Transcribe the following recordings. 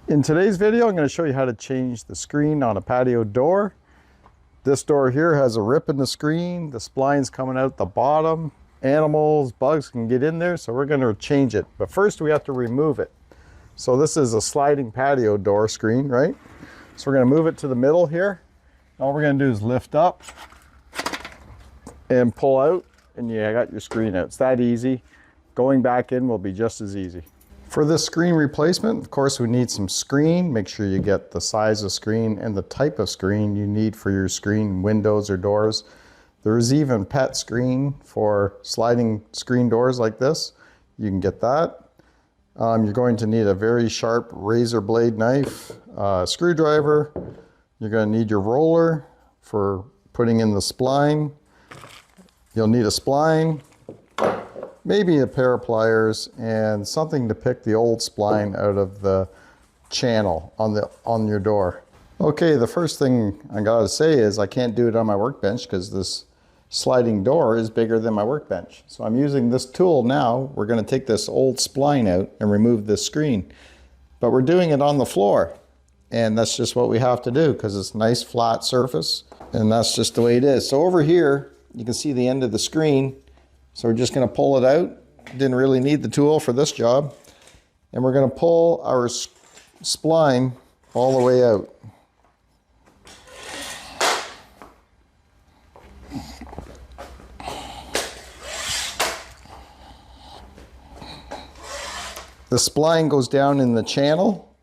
In today's video, I'm going to show you how to change the screen on a patio door. This door here has a rip in the screen. The spline's coming out the bottom. Animals, bugs can get in there, so we're going to change it. But first we have to remove it. So this is a sliding patio door screen, right? So we're going to move it to the middle here. All we're going to do is lift up and pull out, and you got your screen out. It's that easy. Going back in will be just as easy. For this screen replacement, of course, we need some screen. Make sure you get the size of screen and the type of screen you need for your screen, windows or doors. There's even pet screen for sliding screen doors like this. You can get that. You're going to need a very sharp razor blade knife, screwdriver. You're going to need your roller for putting in the spline. You'll need a spline, maybe a pair of pliers, and something to pick the old spline out of the channel on your door. Okay, the first thing I gotta say is I can't do it on my workbench because this sliding door is bigger than my workbench. So I'm using this tool now. We're gonna take this old spline out and remove this screen. But we're doing it on the floor. And that's just what we have to do because it's a nice flat surface. And that's just the way it is. So over here, you can see the end of the screen. So we're just going to pull it out. Didn't really need the tool for this job. And we're going to pull our spline all the way out. The spline goes down in the channel,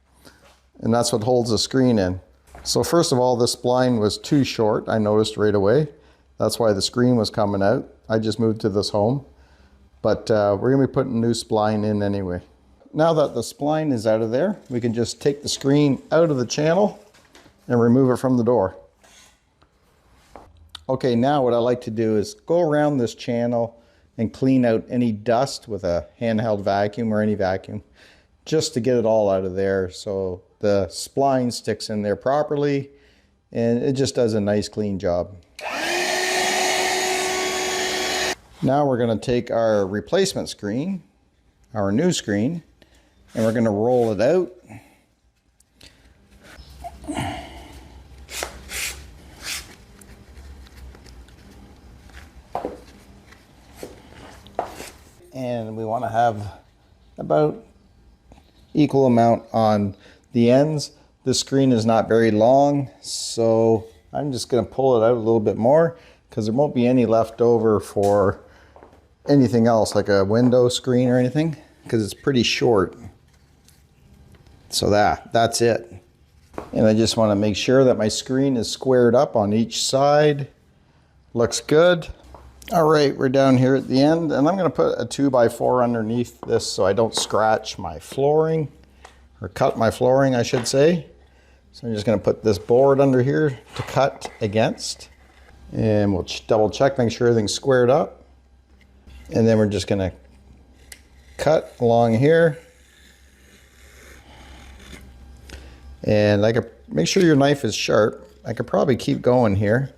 and that's what holds the screen in. So first of all, the spline was too short, I noticed right away. That's why the screen was coming out. I just moved to this home, but we're gonna be putting a new spline in anyway. Now that the spline is out of there, we can just take the screen out of the channel and remove it from the door. Okay, now what I like to do is go around this channel and clean out any dust with a handheld vacuum or any vacuum, just to get it all out of there so the spline sticks in there properly and it just does a nice clean job. Now we're going to take our replacement screen, our new screen, and we're going to roll it out. And we want to have about equal amount on the ends. This screen is not very long, so I'm just going to pull it out a little bit more because there won't be any left over for anything else like a window screen or anything because it's pretty short. So that's it. And I just want to make sure that my screen is squared up on each side. Looks good. All right, we're down here at the end, and I'm going to put a 2x4 underneath this so I don't scratch my flooring, or cut my flooring, I should say. So I'm just going to put this board under here to cut against, and we'll double check, make sure everything's squared up. And then we're just going to cut along here. And I could make sure your knife is sharp. I could probably keep going here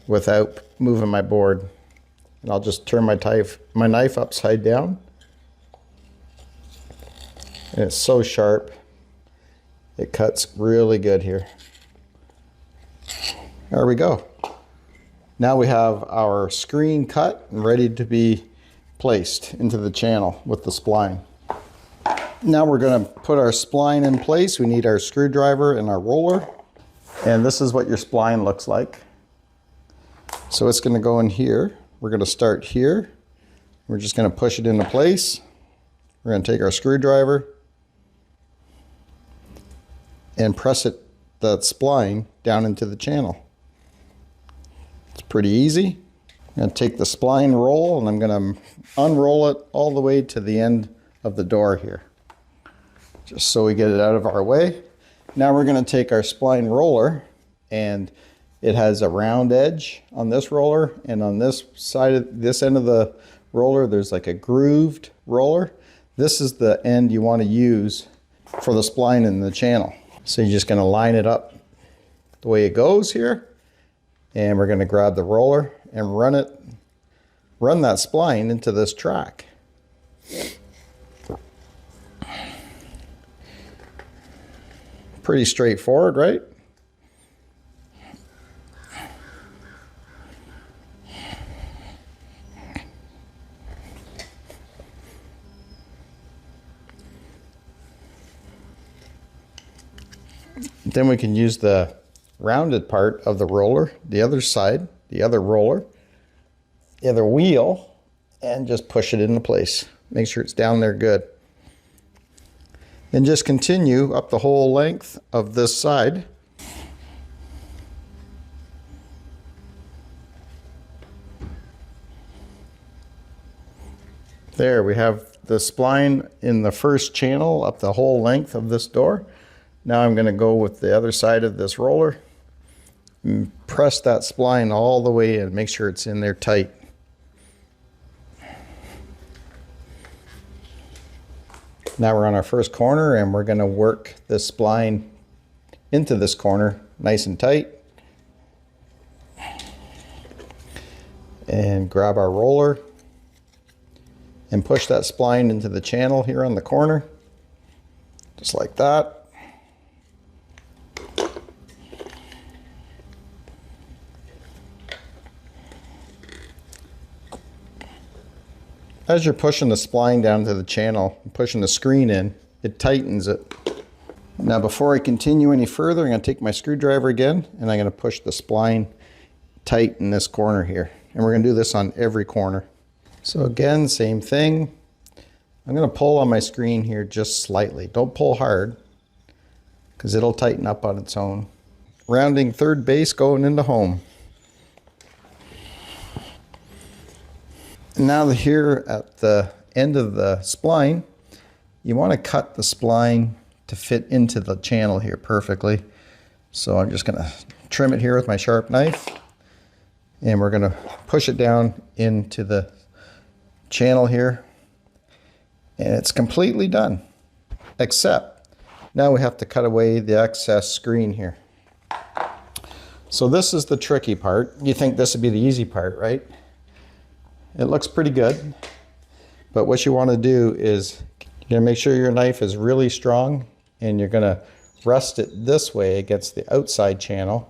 without moving my board. And I'll just turn my knife upside down. And it's so sharp. It cuts really good here. There we go. Now we have our screen cut and ready to be placed into the channel with the spline. Now we're going to put our spline in place. We need our screwdriver and our roller. And this is what your spline looks like. So it's going to go in here. We're going to start here. We're just going to push it into place. We're going to take our screwdriver and press it, the spline, down into the channel. It's pretty easy. I'm going to take the spline roll and I'm going to unroll it all the way to the end of the door here, just so we get it out of our way. Now we're going to take our spline roller, and it has a round edge on this roller, and on this side of this end of the roller there's like a grooved roller. This is the end you want to use for the spline in the channel. So you're just going to line it up the way it goes here, and we're going to grab the roller and run that spline into this track. Pretty straightforward, right? Then we can use the rounded part of the roller, the other side, the other roller, the other wheel, and just push it into place. Make sure it's down there good. And just continue up the whole length of this side. There, we have the spline in the first channel up the whole length of this door. Now I'm going to go with the other side of this roller and press that spline all the way in. Make sure it's in there tight. Now we're on our first corner and we're going to work the spline into this corner nice and tight. And grab our roller and push that spline into the channel here on the corner, just like that. As you're pushing the spline down to the channel, pushing the screen in, it tightens it. Now before I continue any further, I'm going to take my screwdriver again and I'm going to push the spline tight in this corner here. And we're going to do this on every corner. So again, same thing. I'm going to pull on my screen here just slightly. Don't pull hard because it'll tighten up on its own. Rounding third base going into home. Now here at the end of the spline, you want to cut the spline to fit into the channel here perfectly. So I'm just going to trim it here with my sharp knife, and we're going to push it down into the channel here, and it's completely done, except now we have to cut away the excess screen here. So this is the tricky part. You think this would be the easy part, right? It looks pretty good, but what you want to do is you're going to make sure your knife is really strong, and you're going to rest it this way against the outside channel.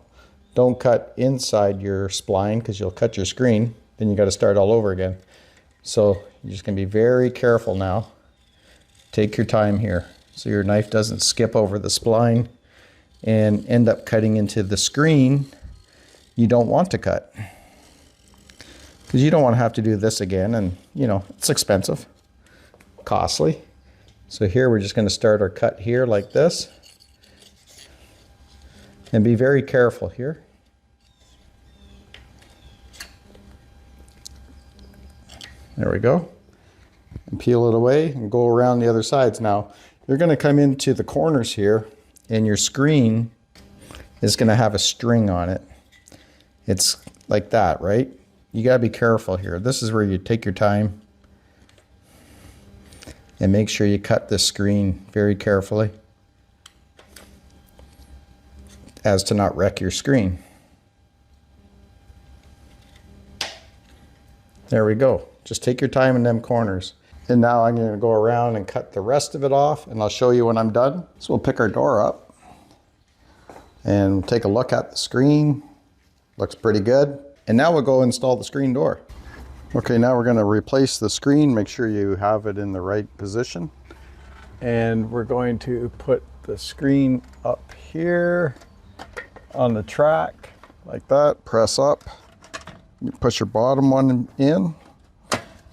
Don't cut inside your spline because you'll cut your screen. Then you got to start all over again. So you're just going to be very careful now. Take your time here so your knife doesn't skip over the spline and end up cutting into the screen you don't want to cut. Because you don't want to have to do this again, and you know, it's expensive, costly. So here we're just going to start our cut here like this. And be very careful here. There we go. And peel it away and go around the other sides. Now, you're going to come into the corners here, and your screen is going to have a string on it. It's like that, right? You got to be careful here. This is where you take your time and make sure you cut this screen very carefully as to not wreck your screen. There we go. Just take your time in them corners. And now I'm going to go around and cut the rest of it off, and I'll show you when I'm done. So we'll pick our door up and take a look at the screen. Looks pretty good. And now we'll go install the screen door. Okay, now we're going to replace the screen. Make sure you have it in the right position. And we're going to put the screen up here on the track like that. Press up. You push your bottom one in.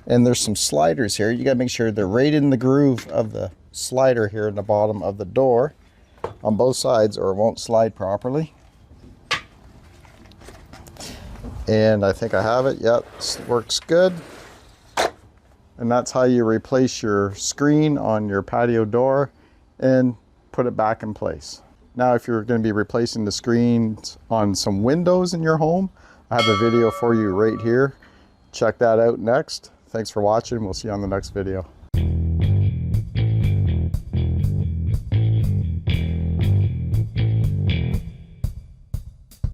And there's some sliders here. You got to make sure they're right in the groove of the slider here in the bottom of the door on both sides, or it won't slide properly. And I think I have it. Yep, works good. And that's how you replace your screen on your patio door and put it back in place. Now, if you're going to be replacing the screens on some windows in your home, I have a video for you right here. Check that out next. Thanks for watching. We'll see you on the next video.